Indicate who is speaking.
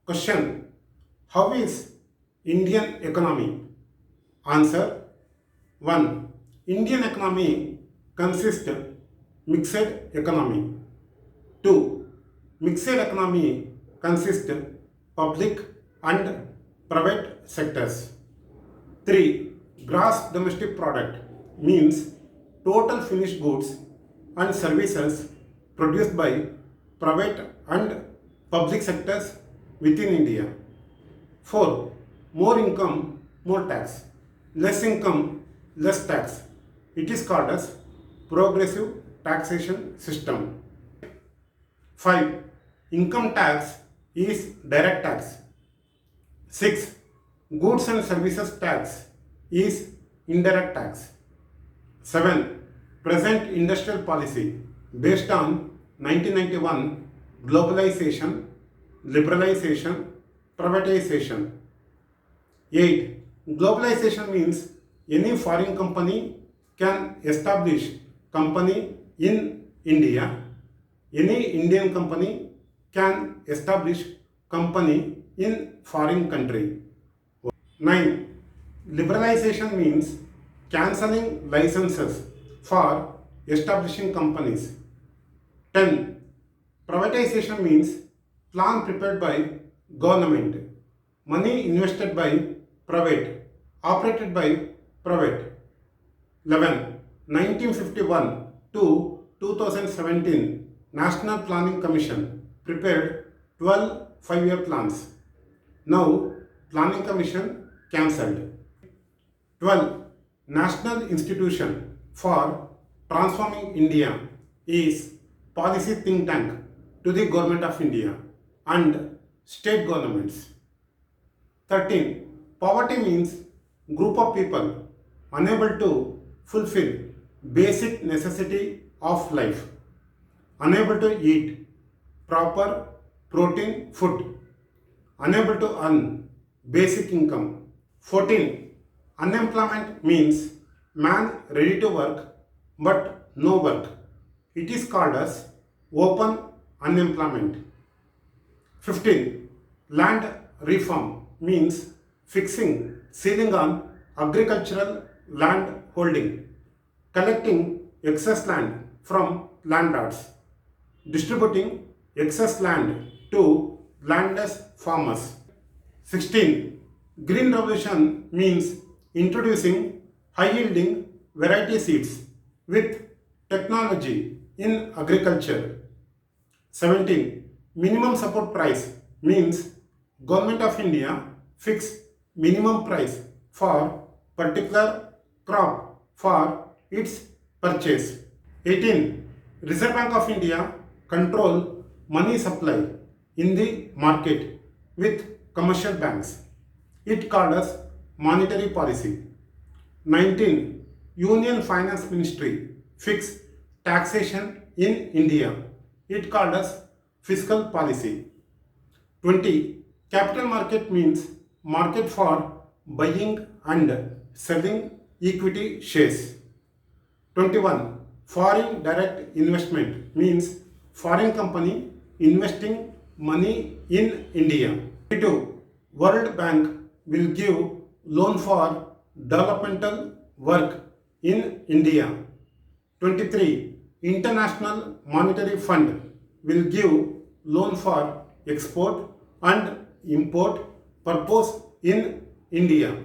Speaker 1: Question: how is Indian economy? Answer: 1. Indian economy consists mixed economy. 2. Mixed economy consists public and private sectors. 3. Gross domestic product means total finished goods and services produced by private and public sectors within India. 4. More income, more tax. Less income, less tax. It is called as progressive taxation system. 5. Income tax is direct tax. 6. Goods and services tax is indirect tax. 7. Present industrial policy based on 1991 globalization, liberalization, privatization. 8. Globalization means any foreign company can establish company in India. Any Indian company can establish company in foreign country. 9. Liberalization means cancelling licenses for establishing companies. 10. Privatization means plan prepared by government, money invested by private, operated by private. 11. 1951 to 2017 National Planning Commission prepared 12 5-year plans. Now Planning Commission cancelled. 12. National Institution for Transforming India is policy think tank to the Government of India and state governments. 13. Poverty means group of people unable to fulfill basic necessity of life, unable to eat proper protein food, unable to earn basic income. 14. Unemployment means man ready to work but no work. It is called as open unemployment. 15. Land reform means fixing ceiling on agricultural land holding, collecting excess land from landlords, distributing excess land to landless farmers. 16. Green revolution means introducing high yielding variety seeds with technology in agriculture. 17. Minimum support price means Government of India fix minimum price for particular crop for its purchase. 18. Reserve Bank of India control money supply in the market with commercial banks. It called as monetary policy. 19. Union Finance Ministry fix taxation in India. It called as fiscal policy. 20. Capital market means market for buying and selling equity shares. 21. Foreign direct investment means foreign company investing money in India. 22. World Bank will give loan for developmental work in India. 23. International Monetary Fund will give loan for export and import purpose in India.